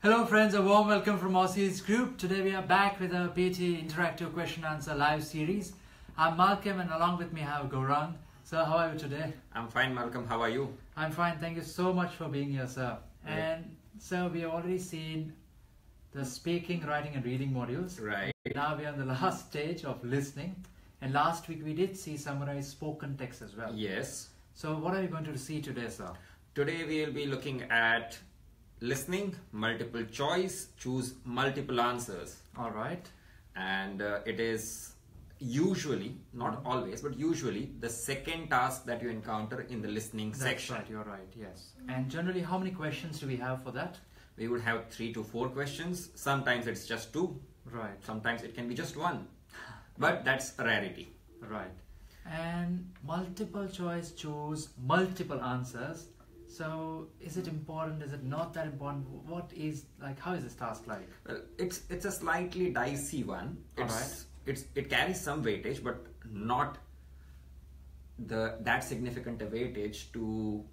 Hello friends, a warm welcome from Aussie's group. Today we are back with a PTE Interactive Question Answer live series. I'm Malcolm and along with me I have Gaurang. Sir, how are you today? I'm fine, Malcolm. How are you? I'm fine. Thank you so much for being here, sir. And sir, we have already seen the speaking, writing and reading modules. Right. Now we are on the last stage of listening. And last week we did see summarized spoken text as well. Yes. So what are we going to see today, sir? Today we will be looking at listening, multiple choice, choose multiple answers. All right. And it is usually, not always, but usually the second task that you encounter in the listening section. That's right, you're right, yes. And generally, how many questions do we have for that? We would have 3 to 4 questions. Sometimes it's just 2. Right. Sometimes it can be just 1. But that's a rarity. Right. And multiple choice, choose multiple answers. So is it important? Is it not that important? What is, like, how is this task like? Well, it's a slightly dicey one. It carries some weightage, but not that significant a weightage to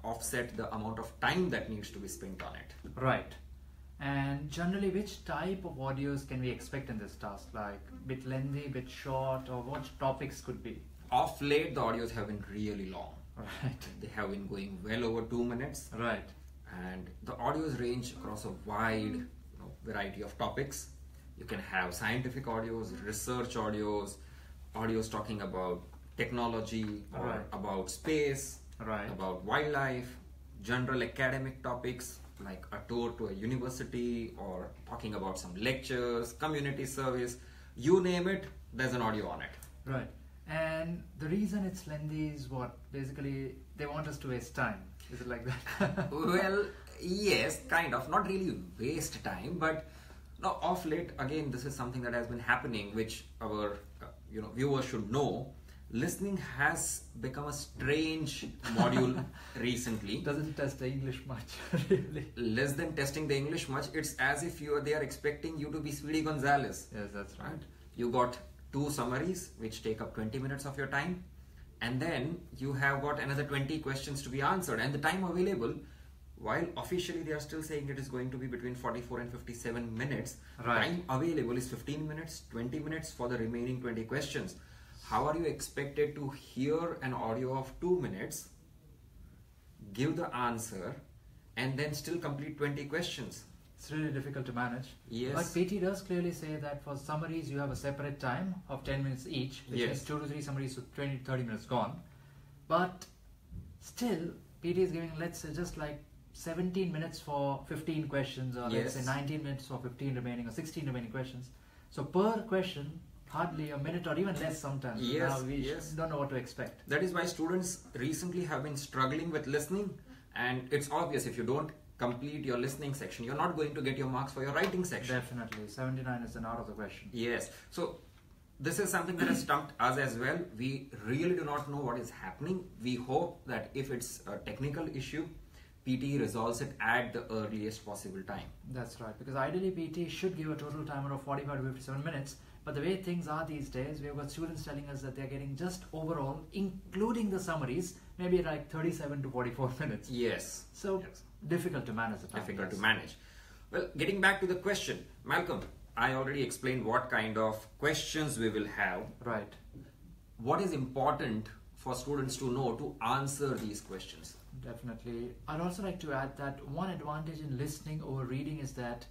offset the amount of time that needs to be spent on it. Right. And generally, which type of audios can we expect in this task? Like bit lengthy, bit short, or what topics could be? Of late, the audios have been really long. Right. They have been going well over 2 minutes. Right. And the audios range across a wide variety of topics. You can have scientific audios, research audios, audios talking about technology or about space, about wildlife, general academic topics like a tour to a university or talking about some lectures, community service, you name it, there's an audio on it. Right. And the reason it's lengthy is what? Basically, they want us to waste time. Is it like that? Well, yes, kind of. Not really waste time, but now of late, again, this is something that has been happening, which our viewers should know. Listening has become a strange module recently. Doesn't test the English much, really. Less than testing the English much, it's as if they are expecting you to be Speedy Gonzales. Yes, that's right. You got 2 summaries which take up 20 minutes of your time, and then you have got another 20 questions to be answered, and the time available, while officially they are still saying it is going to be between 44 and 57 minutes, time available is 15 minutes, 20 minutes for the remaining 20 questions. How are you expected to hear an audio of 2 minutes, give the answer, and then still complete 20 questions? It's really difficult to manage. Yes. But PT does clearly say that for summaries you have a separate time of 10 minutes each, which is 2 to 3 summaries, so 20 to 30 minutes gone. But still, PT is giving, let's say, just like 17 minutes for 15 questions, or let's say 19 minutes for 15 remaining, or 16 remaining questions. So per question, hardly a minute or even less sometimes. Yes, now we don't know what to expect. That is why students recently have been struggling with listening, and it's obvious if you don't complete your listening section, you're not going to get your marks for your writing section. Definitely. 79 is an out of the question. Yes. So this is something that has stumped us as well. We really do not know what is happening. We hope that if it's a technical issue, PT resolves it at the earliest possible time. That's right, because ideally PT should give a total timer of 45 to 57 minutes. But the way things are these days, we've got students telling us that they're getting just overall, including the summaries, maybe like 37 to 44 minutes. Yes. So difficult to manage the time. Difficult to manage. Well, getting back to the question, Malcolm, I already explained what kind of questions we will have. Right. What is important for students to know to answer these questions? Definitely. I'd also like to add that one advantage in listening over reading is that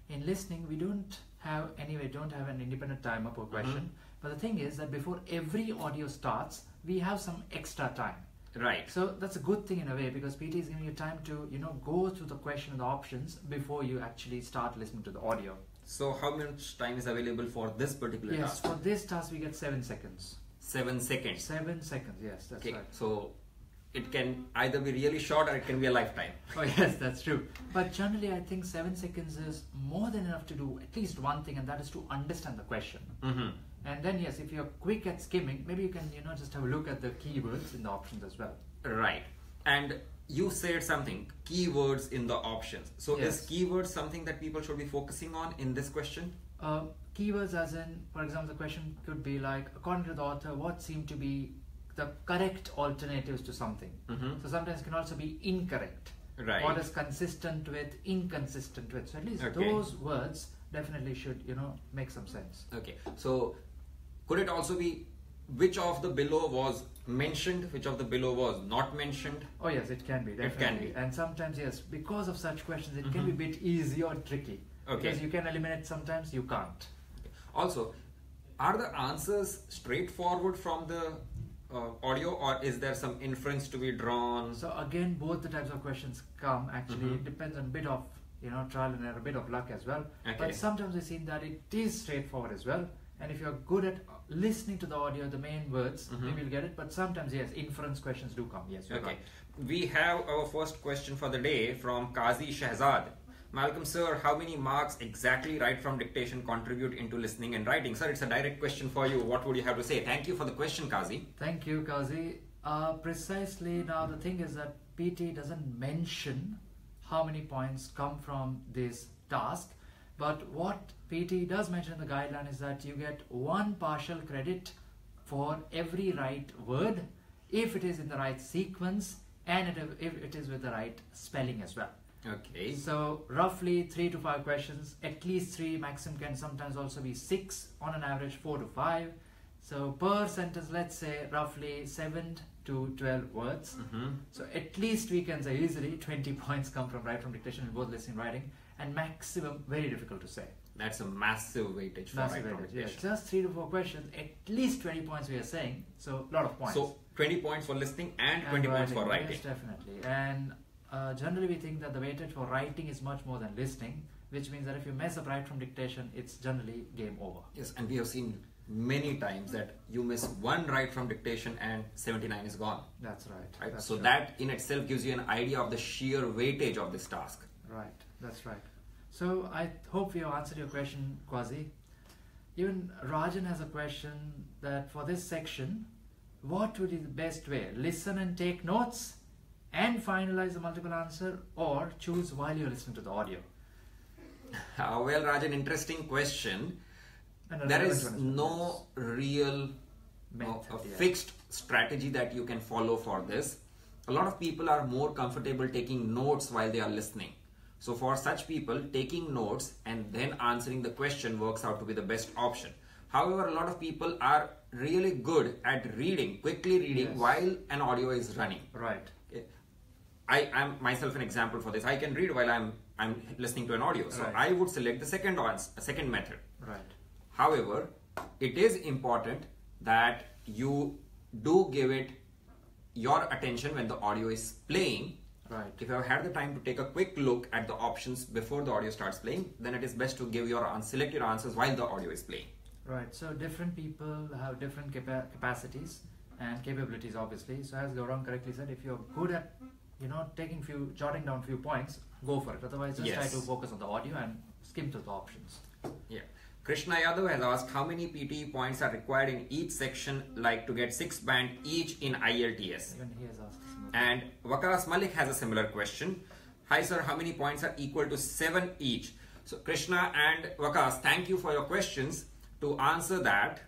in listening we don't have an independent timer per question. But the thing is that before every audio starts, we have some extra time. Right. So that's a good thing in a way, because PT is giving you time to go through the question and the options before you actually start listening to the audio. So how much time is available for this particular task? Yes, for this task we get 7 seconds. 7 seconds. 7 seconds, yes, that's right. So it can either be really short or it can be a lifetime. Oh yes, that's true. But generally I think 7 seconds is more than enough to do at least one thing, and that is to understand the question. And then yes, if you're quick at skimming, maybe you can just have a look at the keywords in the options as well. Right. And you said something, keywords in the options. So is keywords something that people should be focusing on in this question? Keywords as in, for example, the question could be like, according to the author, what seem to be the correct alternatives to something. So sometimes it can also be incorrect. Right. What is consistent with, inconsistent with. So at least those words definitely should, make some sense. Okay. So could it also be which of the below was mentioned, which of the below was not mentioned? Oh yes, it can be, definitely. It can be. And sometimes, yes, because of such questions, it can be a bit easy or tricky. Okay. Because you can eliminate sometimes, you can't. Also, are the answers straightforward from the audio, or is there some inference to be drawn? So again, both the types of questions come. Actually, it depends on a bit of trial and error, a bit of luck as well. Okay. But sometimes we've seen that it is straightforward as well. And if you're good at listening to the audio, the main words, maybe you'll get it. But sometimes, yes, inference questions do come. Yes, you're right. We have our first question for the day from Qazi Shahzad. Malcolm sir, how many marks exactly right from dictation contribute into listening and writing? Sir, it's a direct question for you. What would you have to say? Thank you for the question, Qazi. Thank you, Qazi. Precisely, now the thing is that PT doesn't mention how many points come from this task. But what PT does mention in the guideline is that you get 1 partial credit for every right word if it is in the right sequence and if it is with the right spelling as well. Okay. So roughly 3 to 5 questions, at least 3, maximum can sometimes also be 6, on an average 4 to 5. So per sentence, let's say roughly 7 to 12 words. So at least we can say easily 20 points come from right from dictation in both listening and writing, and maximum, very difficult to say. That's a massive weightage for right from dictation. Yes. Just 3 to 4 questions, at least 20 points we are saying. So a lot of points. So 20 points for listening and 20 points for writing. Yes, definitely. And generally we think that the weightage for writing is much more than listening, which means that if you mess up right from dictation, it's generally game over. Yes, and we have seen many times that you miss 1 right from dictation and 79 is gone. That's right. That's so true. that in itself gives you an idea of the sheer weightage of this task. Right, that's right. So I hope we have answered your question, Qazi. Even Rajan has a question that for this section, what would be the best way? Listen and take notes and finalize the multiple answer, or choose while you're listening to the audio? Well, Rajan, interesting question. There is no real fixed strategy that you can follow for this. A lot of people are more comfortable taking notes while they are listening. So for such people, taking notes and then answering the question works out to be the best option. However, a lot of people are really good at quickly reading while an audio is running. Right. I am myself an example for this. I can read while I'm listening to an audio. So I would select the second method. Right. However, it is important that you do give it your attention when the audio is playing. Right. If you have had the time to take a quick look at the options before the audio starts playing, then it is best to select your answers while the audio is playing. Right. So different people have different capacities and capabilities, obviously. So as Gaurang correctly said, if you're good at jotting down few points, go for it. Otherwise, just try to focus on the audio and skim through the options. Yeah. Krishna Yadav has asked how many PTE points are required in each section, like to get 6 band each in IELTS. Even he has asked. And Waqas Malik has a similar question. Hi sir, how many points are equal to 7 each? So Krishna and Waqas, thank you for your questions. To answer that,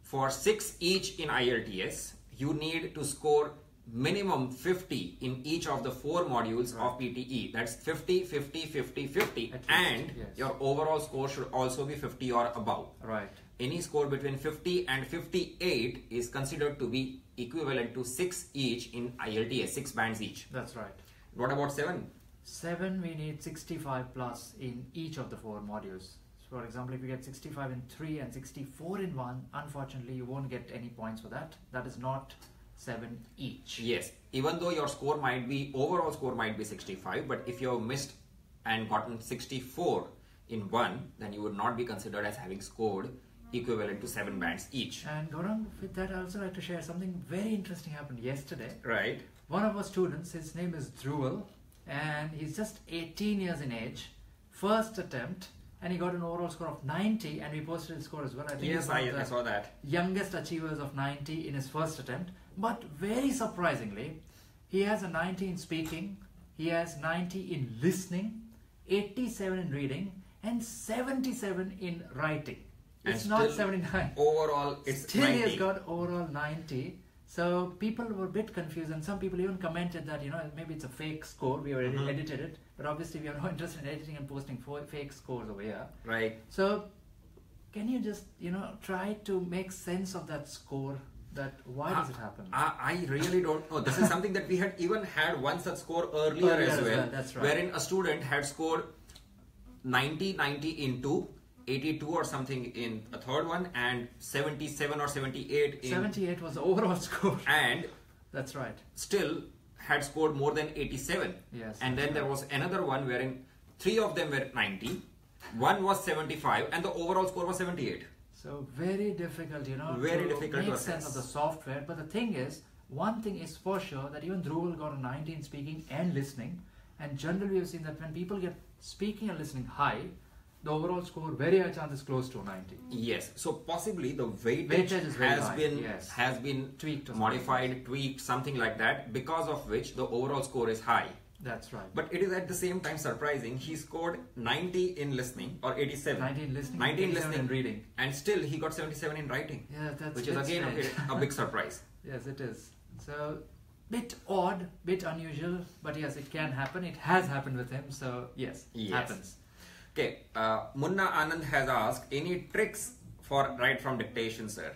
for 6 each in IELTS, you need to score minimum 50 in each of the 4 modules of PTE. That's 50, 50, 50, 50. And your overall score should also be 50 or above. Right. Any score between 50 and 58 is considered to be equivalent to 6 each in IELTS, 6 bands each. That's right. What about 7? 7, we need 65 plus in each of the 4 modules. So for example, if you get 65 in 3 and 64 in 1, unfortunately you won't get any points for that. That is not 7 each. Yes, even though your score might be, overall score might be 65, but if you have missed and gotten 64 in 1, then you would not be considered as having scored equivalent to 7 bands each. And Gaurang, with that I also like to share something very interesting happened yesterday. Right. One of our students, his name is Dhruval, and he's just 18 years in age, first attempt, and he got an overall score of 90, and we posted his score as well. I think yes, I saw that. Youngest achievers of 90 in his first attempt. But very surprisingly, he has a 90 in speaking, he has 90 in listening, 87 in reading, and 77 in writing. It's not 79. Overall, it's still 90. he has got overall 90. So people were a bit confused, and some people even commented that, maybe it's a fake score. We already edited it, but obviously we are not interested in editing and posting fake scores over here. Right. So can you just, try to make sense of that score? That why does it happen? I really don't know. This is something that we had even had one such score earlier as well. That's right. Wherein a student had scored 90 in 2, 82 or something in a third one, and 77 or 78 in... 78 was the overall score. And... That's right. Still had scored more than 87. Yes. And then there was another one wherein 3 of them were 90, 1 was 75, and the overall score was 78. So very difficult, very to difficult make to sense of the software. But the thing is, one thing is for sure, that even Dhruval got a 90 in speaking and listening. And generally we've seen that when people get speaking and listening high, the overall score, very high chance is close to 90. Yes. So possibly the weightage has been tweaked, modified, tweaked, something like that, because of which the overall score is high. That's right. But it is at the same time surprising. He scored 90 in listening, or 87. 90 in listening, 90 in listening and reading. And still he got 77 in writing. Yeah, that's which is again a big surprise. Yes, it is. So, bit odd, bit unusual, but yes, it can happen. It has happened with him, so yes. Happens. Okay, Munna Anand has asked, any tricks for write from dictation, sir?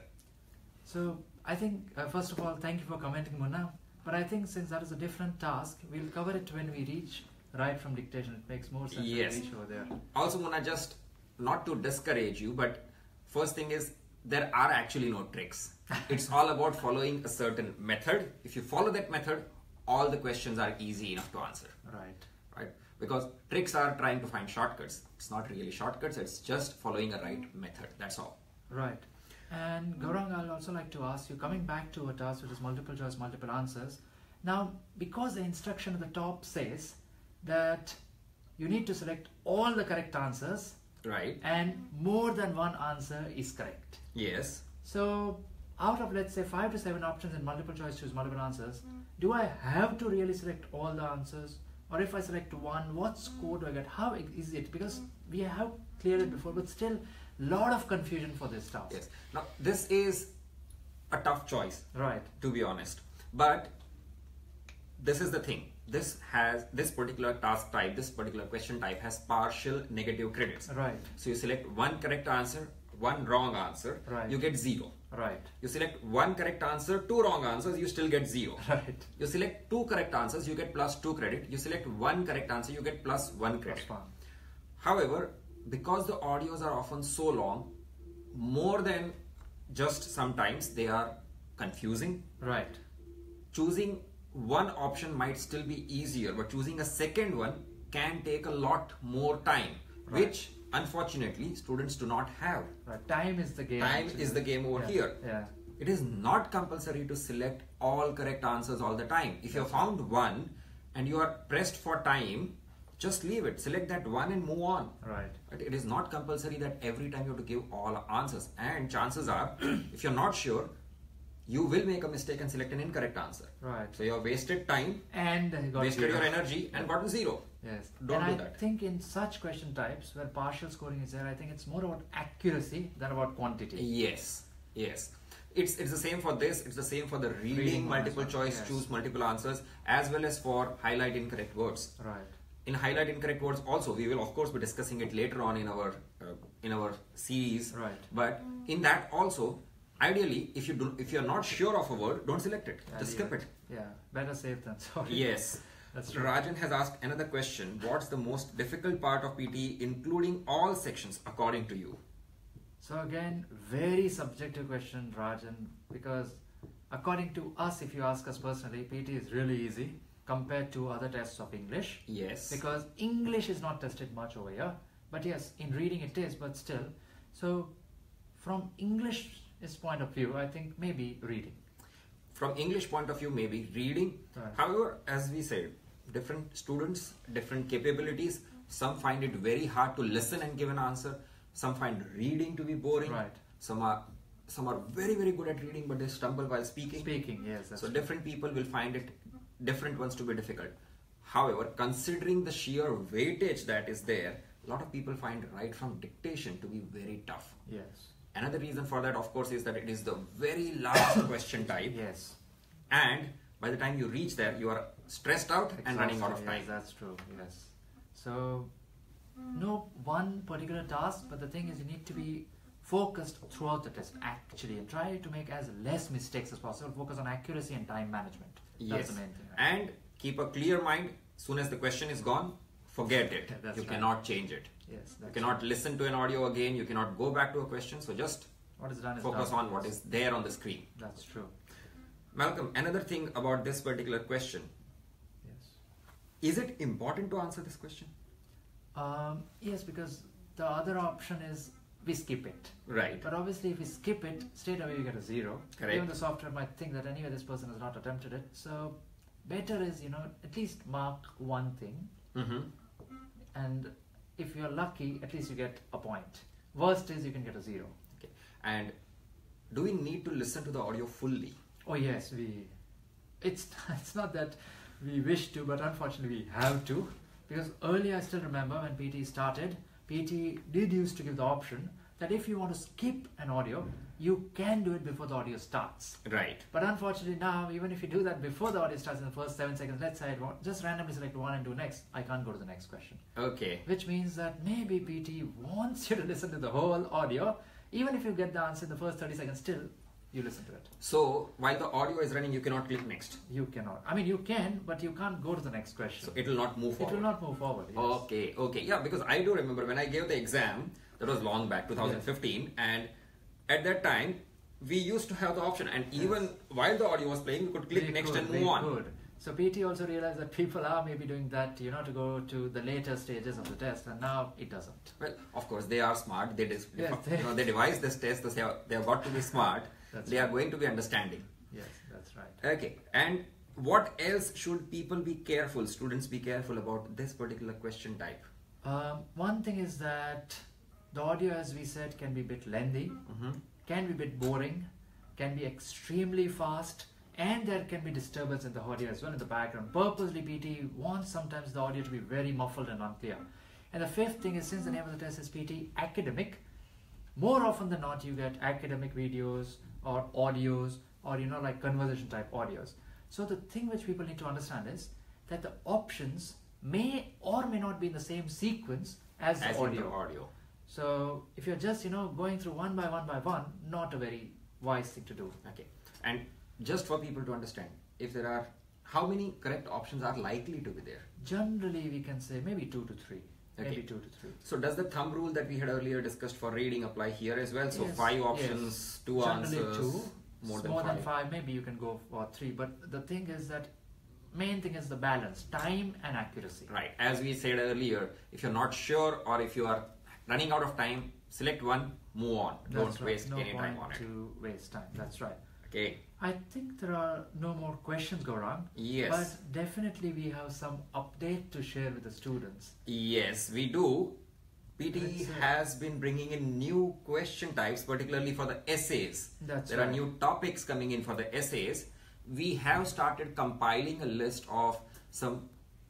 So, I think, first of all, thank you for commenting, Munna. But I think since that is a different task, we'll cover it when we reach write from dictation. It makes more sense to reach over there. Also, Munna, just not to discourage you, but first thing is, there are actually no tricks. It's all about following a certain method. If you follow that method, all the questions are easy enough to answer. Right? Because tricks are trying to find shortcuts. It's not really shortcuts, it's just following a right method. That's all. Right. And Gaurang, I'd also like to ask you, coming back to a task which is multiple choice, multiple answers. Now, because the instruction at the top says that you need to select all the correct answers. Right. And more than one answer is correct. Yes. So, out of, let's say, 5 to 7 options in multiple choice, choose multiple answers, do I have to really select all the answers? Or if I select one, what score do I get? How is it? Because we have cleared it before, but still, lot of confusion for this task. Yes. Now, this is a tough choice. Right. To be honest. But this is the thing. This particular task type, this particular question type has partial negative credits. Right. So you select one correct answer, one wrong answer, right. You get 0. Right. You select one correct answer, 2 wrong answers, you still get 0. Right. You select 2 correct answers, you get +2 credit. You select one correct answer, you get +1 credit. +1. However, because the audios are often so long, more than just sometimes they are confusing. Right. Choosing one option might still be easier, but choosing a second one can take a lot more time, right. Which unfortunately students do not have. Right. Time is the game. Time is the game over here. Yeah. It is not compulsory to select all correct answers all the time. If you have found one and you are pressed for time, just leave it. Select that one and move on. Right. But it is not compulsory that every time you have to give all answers. And chances are, if you're not sure, you will make a mistake and select an incorrect answer. Right. So you have wasted time and wasted your energy and gotten 0. Yes. Don't do that. I think in such question types where partial scoring is there, I think it's more about accuracy than about quantity. Yes. Yes. It's the same for this. It's the same for the reading multiple choice, yes. Choose multiple answers, as well as for highlight incorrect words. Right. In highlight incorrect words also, we will of course be discussing it later on in our series. Right. But in that also, ideally, if you're not sure of a word, don't select it. Just skip it. Yeah. Better safe than sorry. Yes. That's true. Rajan has asked another question. What's the most difficult part of PTE, including all sections, according to you? So again, very subjective question, Rajan, because according to us, if you ask us personally, PTE is really easy compared to other tests of English. Yes. Because English is not tested much over here. But yes, in reading it is, but still. So from English's point of view, I think maybe reading. From English point of view, maybe reading. Right. However, as we said, different students, different capabilities. Some find it very hard to listen and give an answer. Some find reading to be boring. Right. Some are very, very good at reading, but they stumble while speaking. Speaking, yes. So different people will find it, different ones to be difficult. However, considering the sheer weightage that is there, a lot of people find right from dictation to be very tough. Yes. Another reason for that, of course, is that it is the very last question type. Yes. and by the time you reach there, you are stressed out and running out of time. Yes, that's true. Yes. So, no one particular task, but the thing is, you need to be focused throughout the test actually, and try to make as less mistakes as possible. Focus on accuracy and time management. That's the main thing. Right? And keep a clear mind. Soon as the question is gone, forget it. You cannot change it. Yes, you cannot listen to an audio again. You cannot go back to a question. So just what is done focus on what is there on the screen. That's true. Malcolm, another thing about this particular question. Yes. Is it important to answer this question? Yes, because the other option is we skip it. Right. But obviously if we skip it, straight away we get a 0. Correct. Even the software might think that anyway this person has not attempted it. So better is, at least mark one thing. Mm-hmm. And if you're lucky, at least you get a point. Worst is you can get a 0. Okay. And do we need to listen to the audio fully? Oh yes, it's not that we wish to, but unfortunately we have to. Because earlier I still remember when PTE started, PTE did used to give the option that if you want to skip an audio, you can do it before the audio starts. Right. But unfortunately now, even if you do that before the audio starts in the first 7 seconds, let's say I just randomly select 1 and do next, I can't go to the next question. Okay. Which means that maybe PTE wants you to listen to the whole audio. Even if you get the answer in the first 30 seconds, still you listen to it. So while the audio is running, you cannot click next. You cannot. I mean, you can, but you can't go to the next question. So it will not move forward. It will not move forward. Yes. Okay. Yeah, because I do remember when I gave the exam, that was long back, 2015, yes. And at that time, we used to have the option, and even while the audio was playing, we could click next and move on. Could. So PT also realized that people are maybe doing that, to go to the later stages of the test, and now it doesn't. Well, of course, they are smart. They devise this test, so they have got to be smart. They are going to be understanding. Yes, that's right. Okay, and what else should students be careful about this particular question type? One thing is that the audio, as we said, can be a bit lengthy, can be a bit boring, can be extremely fast, and there can be disturbance in the audio as well in the background. Purposely, PT wants sometimes the audio to be very muffled and unclear. And the fifth thing is, since the name of the test is PT Academic, more often than not you get academic videos or audios or like conversation type audios. So the thing which people need to understand is that the options may or may not be in the same sequence as the audio. So if you're just going through one by one, not a very wise thing to do. Okay. And just for people to understand, if there are, how many correct options are likely to be there? Generally we can say maybe 2 to 3. Okay. Maybe 2 to 3. So does the thumb rule that we had earlier discussed for reading apply here as well? So yes, 5 options, 2 generally answers, 2. more than 5, maybe you can go for 3. But the thing is that main thing is the balance, time and accuracy. Right. As we said earlier, if you're not sure or if you are running out of time, select one, move on. Don't waste any time on it. No point to waste time. That's right. Okay. I think there are no more questions, Gaurang. Yes. But definitely we have some update to share with the students. Yes, we do. PTE has been bringing in new question types, particularly for the essays. There are new topics coming in for the essays. We have started compiling a list of some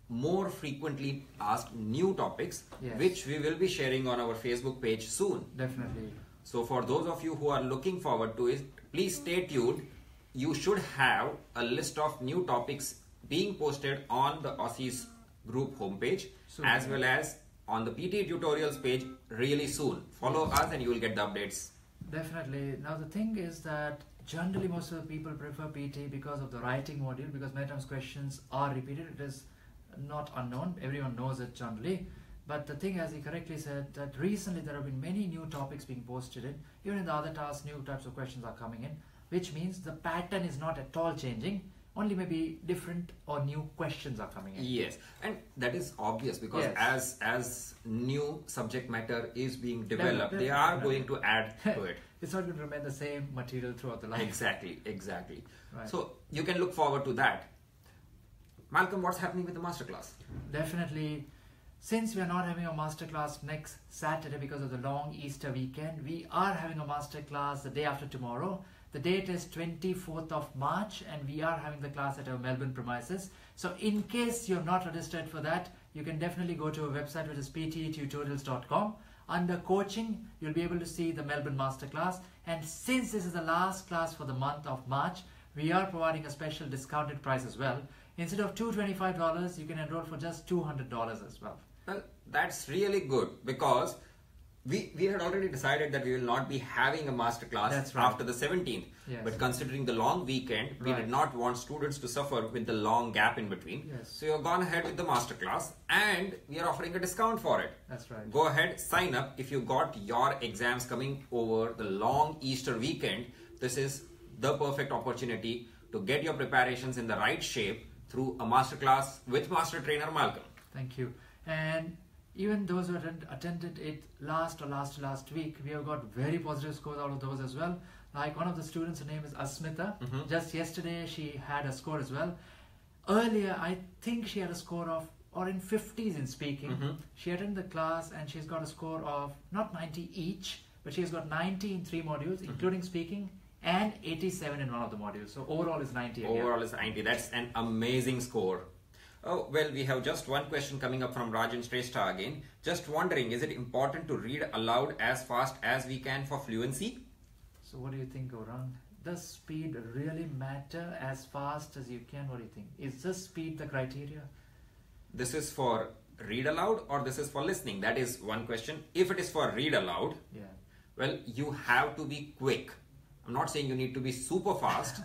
more frequently asked new topics, which we will be sharing on our Facebook page soon. Definitely. So for those of you who are looking forward to it, please stay tuned. You should have a list of new topics being posted on the Aussies group homepage as well as on the PTE tutorials page really soon. Follow us and you will get the updates. Definitely. Now the thing is that generally most of the people prefer PTE because of the writing module, because many times questions are repeated. It is not unknown. Everyone knows it generally. But the thing, as he correctly said, that recently there have been many new topics being posted in. Even in the other tasks, new types of questions are coming in, which means the pattern is not at all changing. Only maybe different or new questions are coming in. Yes, and that is obvious because as new subject matter is being developed, they are going to add to it. It's not going to remain the same material throughout the life. Exactly. Right. So you can look forward to that. Malcolm, what's happening with the masterclass? Definitely. Since we are not having a masterclass next Saturday because of the long Easter weekend, we are having a masterclass the day after tomorrow. The date is 24th of March and we are having the class at our Melbourne premises. So in case you have not registered for that, you can definitely go to our website, which is ptetutorials.com. Under coaching, you'll be able to see the Melbourne masterclass. And since this is the last class for the month of March, we are providing a special discounted price as well. Instead of $225, you can enroll for just $200 as well. Well, that's really good because we had already decided that we will not be having a masterclass after the 17th. Yes. But considering the long weekend, we did not want students to suffer with the long gap in between. Yes. So you've gone ahead with the masterclass and we are offering a discount for it. That's right. Go ahead, sign up. If you got your exams coming over the long Easter weekend, this is the perfect opportunity to get your preparations in the right shape through a masterclass with Master Trainer Malcolm. Thank you. And even those who attended it last week, we have got very positive scores out of those as well. Like one of the students, her name is Asmita. Just yesterday she had a score as well. Earlier, I think she had a score of, or in 50s in speaking. She attended the class and she's got a score of not 90 each, but she's got 90 in 3 modules, including speaking, and 87 in one of the modules. So overall is 90 again. Overall is 90. That's an amazing score. Oh, well, we have just one question coming up from Rajan Shrestha again. Just wondering, is it important to read aloud as fast as we can for fluency? So what do you think, Gaurang? Does speed really matter as fast as you can? What do you think? Is just speed the criteria? This is for read aloud or this is for listening? That is one question. If it is for read aloud, well, you have to be quick. I'm not saying you need to be super fast,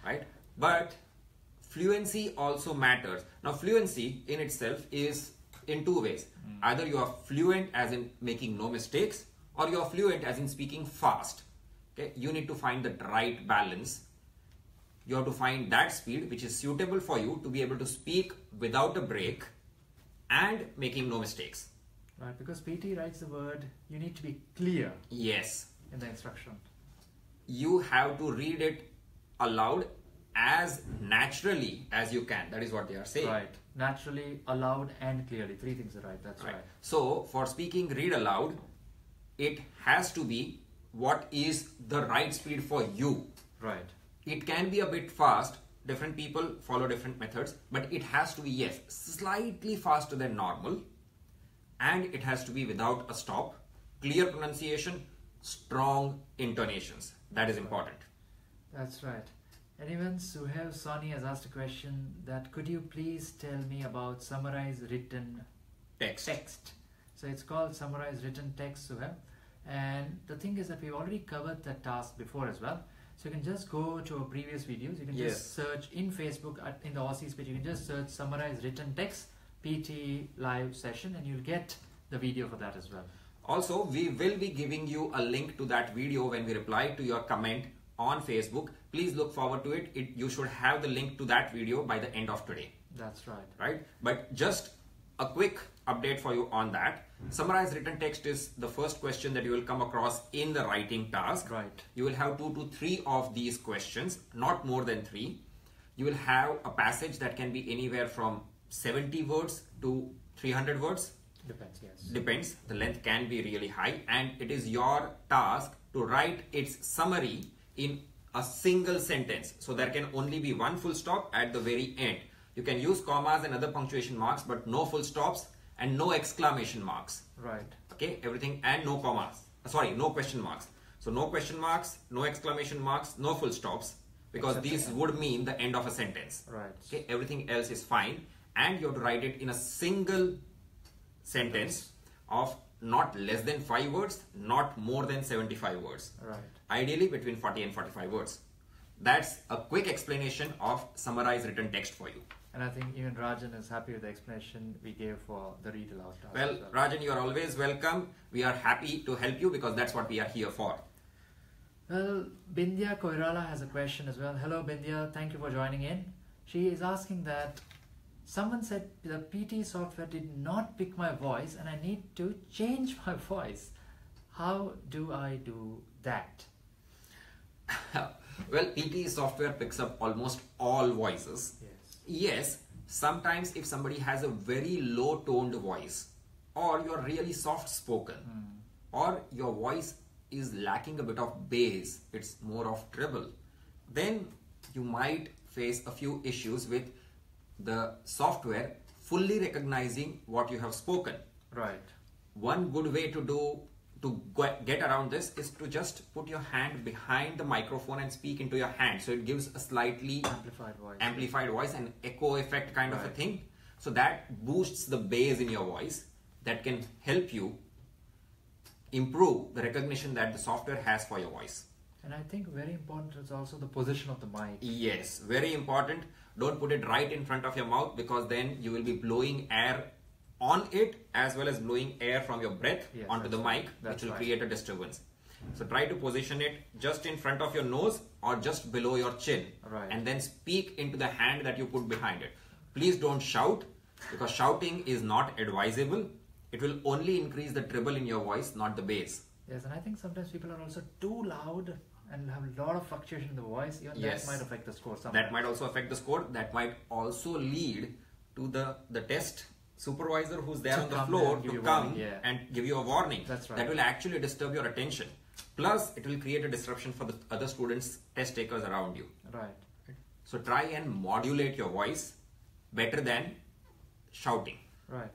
right? But fluency also matters. Now, fluency in itself is in 2 ways. Either you are fluent as in making no mistakes, or you are fluent as in speaking fast. Okay? You need to find the right balance. You have to find that speed which is suitable for you to be able to speak without a break and making no mistakes. Right, because PT writes the word, you need to be clear. Yes. In the instruction. You have to read it aloud as naturally as you can. That is what they are saying. Right. Naturally, aloud, and clearly. 3 things are right. That's right. So, for speaking read aloud, it has to be what is the right speed for you. Right. It can be a bit fast. Different people follow different methods. But it has to be, yes, slightly faster than normal. And it has to be without a stop. Clear pronunciation, strong intonations. That is important. That's right. And even Suhail Soni has asked a question that could you please tell me about summarized written text. So it's called summarized written text, Suhail. And the thing is that we've already covered that task before as well. So you can just go to our previous videos. You can just search in Facebook, in the Aussies page, you can just search summarized written text PTE live session and you'll get the video for that as well. Also, we will be giving you a link to that video when we reply to your comment on Facebook. Please look forward to it. You should have the link to that video by the end of today. That's right. Right? But just a quick update for you on that. Summarized written text is the first question that you will come across in the writing task. Right. You will have 2 to 3 of these questions, not more than 3. You will have a passage that can be anywhere from 70 words to 300 words. Depends, yes. Depends. The length can be really high and it is your task to write its summary in a single sentence. So there can only be one full stop at the very end. You can use commas and other punctuation marks, but no full stops and no exclamation marks. Right. Okay, everything and no commas. Sorry, no question marks. So no question marks, no exclamation marks, no full stops, because these would mean the end of a sentence. Right. Okay, everything else is fine and you have to write it in a single sentence of not less than 5 words, not more than 75 words. Right. Ideally between 40 and 45 words. That's a quick explanation of summarized written text for you. And I think even Rajan is happy with the explanation we gave for the read aloud task. Well, Rajan, you are always welcome. We are happy to help you because that's what we are here for. Well, Bindya Koirala has a question as well. Hello Bindya, thank you for joining in. She is asking that someone said the PT software did not pick my voice and I need to change my voice. How do I do that? Well, PTE software picks up almost all voices. Yes, sometimes if somebody has a very low toned voice or you're really soft spoken or your voice is lacking a bit of bass, it's more of treble, then you might face a few issues with the software fully recognizing what you have spoken. Right. One good way to do to get around this is to just put your hand behind the microphone and speak into your hand. So it gives a slightly amplified voice and echo effect kind of a thing. So that boosts the bass in your voice. That can help you improve the recognition that the software has for your voice. And I think very important is also the position of the mic. Yes, very important. Don't put it right in front of your mouth, because then you will be blowing air on it as well as blowing air from your breath onto the mic, which will create a disturbance. So try to position it just in front of your nose or just below your chin, and then speak into the hand that you put behind it. Please don't shout, because shouting is not advisable. It will only increase the treble in your voice, not the bass. Yes, and I think sometimes people are also too loud and have a lot of fluctuation in the voice. Even that might affect the score sometimes. That might also affect the score. That might also lead to the test supervisor who's there on the floor to come and give you a warning. That's right. That will actually disturb your attention. Plus, it will create a disruption for the other students, test takers around you. Right. So try and modulate your voice better than shouting. Right.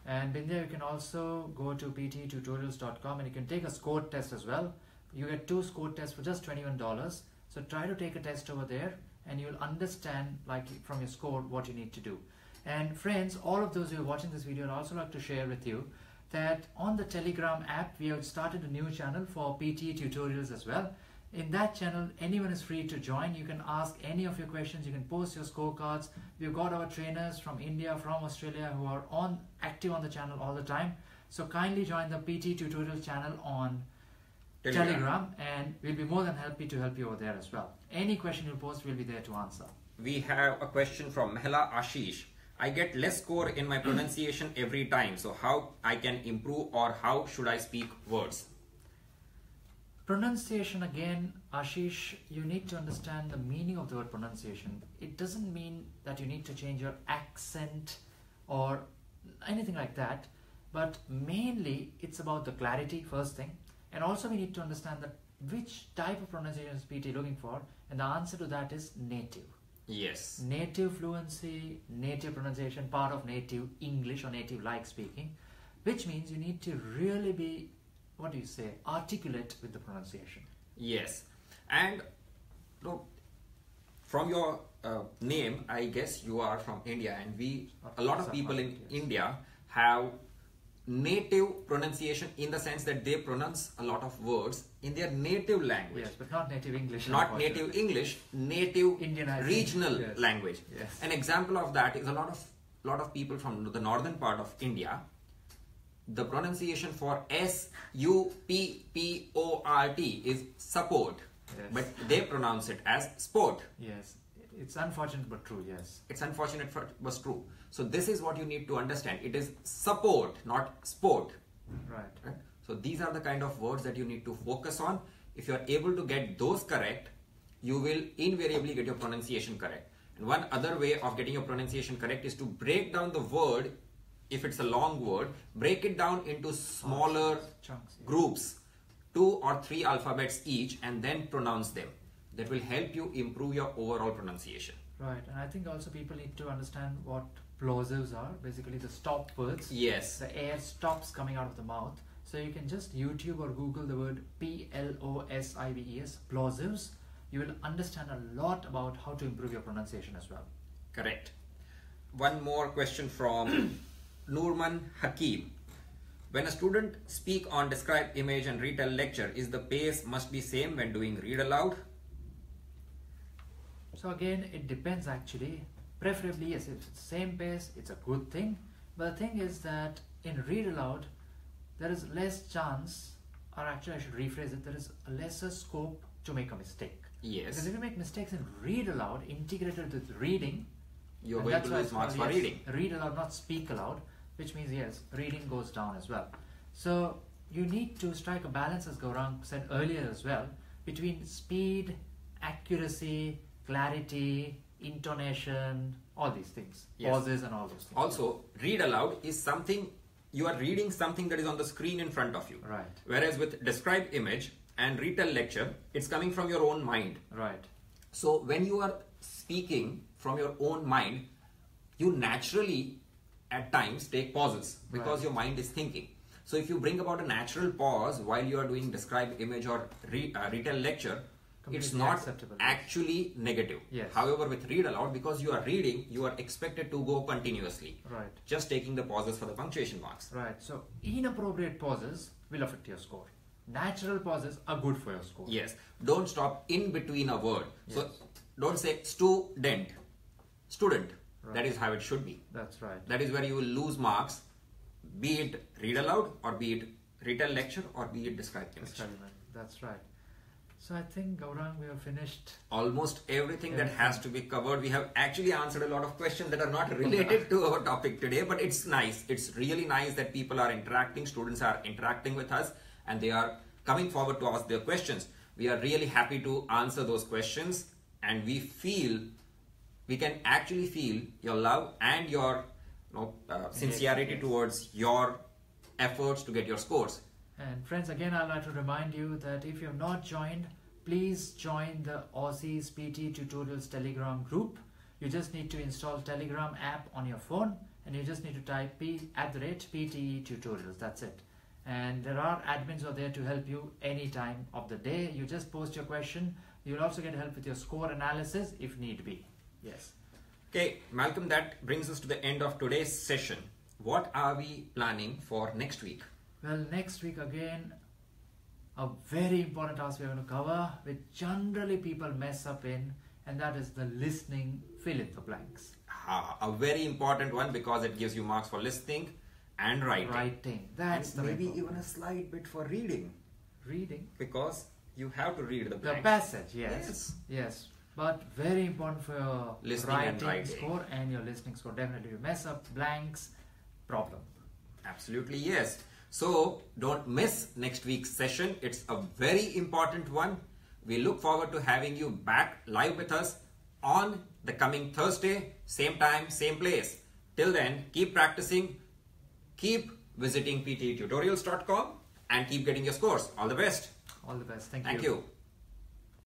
And Bindya, you can also go to ptetutorials.com and you can take a score test as well. You get 2 score tests for just $21. So try to take a test over there and you'll understand, like, from your score what you need to do. And friends, all of those who are watching this video, I'd also like to share with you that on the Telegram app, we have started a new channel for PTE tutorials as well. In that channel, anyone is free to join. You can ask any of your questions. You can post your scorecards. We've got our trainers from India, from Australia, who are active on the channel all the time. So kindly join the PT Tutorial channel on Telegram, and we'll be more than happy to help you over there as well. Any question you post, we'll be there to answer. We have a question from Mehla Ashish. I get less score in my pronunciation every time. So how I can improve, or how should I speak words? Pronunciation, again, Ashish, you need to understand the meaning of the word pronunciation. It doesn't mean that you need to change your accent or anything like that, but mainly it's about the clarity, first thing. And also we need to understand that which type of pronunciation is PT looking for, and the answer to that is native. Yes. Native fluency, native pronunciation, part of native English or native-like speaking, which means you need to really be, what do you say, articulate with the pronunciation. Yes. And look, from your name, I guess you are from India, and a lot of people in India have native pronunciation, in the sense that they pronounce a lot of words in their native language. Yes, but not native English. Not native English, native Indian regional yes. language. Yes. An example of that is a lot of people from the northern part of India. The pronunciation for S-U-P-P-O-R-T is support, but they pronounce it as sport. Yes, it's unfortunate but true, yes. It's unfortunate but true. So this is what you need to understand. It is support, not sport. Right. So these are the kind of words that you need to focus on. If you are able to get those correct, you will invariably get your pronunciation correct. And one other way of getting your pronunciation correct is to break down the word. If it's a long word, break it down into smaller chunks, groups, 2 or 3 alphabets each, and then pronounce them. That will help you improve your overall pronunciation. Right, and I think also people need to understand what plosives are, basically the stop words. Yes. The air stops coming out of the mouth. So you can just YouTube or Google the word P-L-O-S-I-V-E-S, plosives. You will understand a lot about how to improve your pronunciation as well. Correct. One more question from Nurman Hakim. When a student speak on describe image and retell lecture, is the pace must be same when doing read aloud? So again, it depends actually. Preferably, yes, if it's the same pace, it's a good thing. But the thing is that in read aloud, there is less chance, or actually I should rephrase it, there is a lesser scope to make a mistake. Yes. Because if you make mistakes in read aloud, integrated with reading, you're going to lose marks for reading. Read aloud, not speak aloud, which means yes, reading goes down as well. So you need to strike a balance, as Gaurang said earlier as well, between speed, accuracy, clarity, intonation, all these things, pauses and all those things. Also, read aloud is something, you are reading something that is on the screen in front of you. Right. Whereas with describe image and retell lecture, it's coming from your own mind. Right. So when you are speaking from your own mind, you naturally at times take pauses because your mind is thinking. So if you bring about a natural pause while you are doing describe, image or retell lecture, it's not acceptable. Actually negative. Yes. However, with read aloud, because you are reading, you are expected to go continuously. Right. Just taking the pauses for the punctuation marks. Right. So inappropriate pauses will affect your score. Natural pauses are good for your score. Yes. Don't stop in between a word. Yes. So don't say student. Student. Right. That is how it should be. That's right. That is where you will lose marks, be it read aloud or be it retell lecture or be it describe image. That's right. So I think, Gaurang, we have finished Almost everything that has to be covered. We have actually answered a lot of questions that are not related to our topic today, but it's nice. It's really nice that people are interacting, students are interacting with us, and they are coming forward to ask their questions. We are really happy to answer those questions, and we can actually feel your love and your sincerity towards your efforts to get your scores. And friends, again, I'd like to remind you that if you have not joined, please join the Aussies PTE Tutorials Telegram group. You just need to install Telegram app on your phone, and you just need to type @PTE Tutorials. That's it. And there are admins out there to help you any time of the day. You just post your question. You'll also get help with your score analysis if need be. Yes. Okay, Malcolm, that brings us to the end of today's session. What are we planning for next week? Well, next week again, a very important task we're going to cover, which generally people mess up in, and that is the listening fill in the blanks. A very important one because it gives you marks for listening and writing. That's and the maybe even a slight bit for reading. Reading? Because you have to read the blanks. The passage, yes. But very important for your listening writing score and your listening score. Definitely, you mess up blanks, problem. Absolutely, yes. So don't miss next week's session. It's a very important one. We look forward to having you back live with us on the coming Thursday, same time, same place. Till then, keep practicing, keep visiting ptetutorials.com and keep getting your scores. All the best. All the best. Thank you.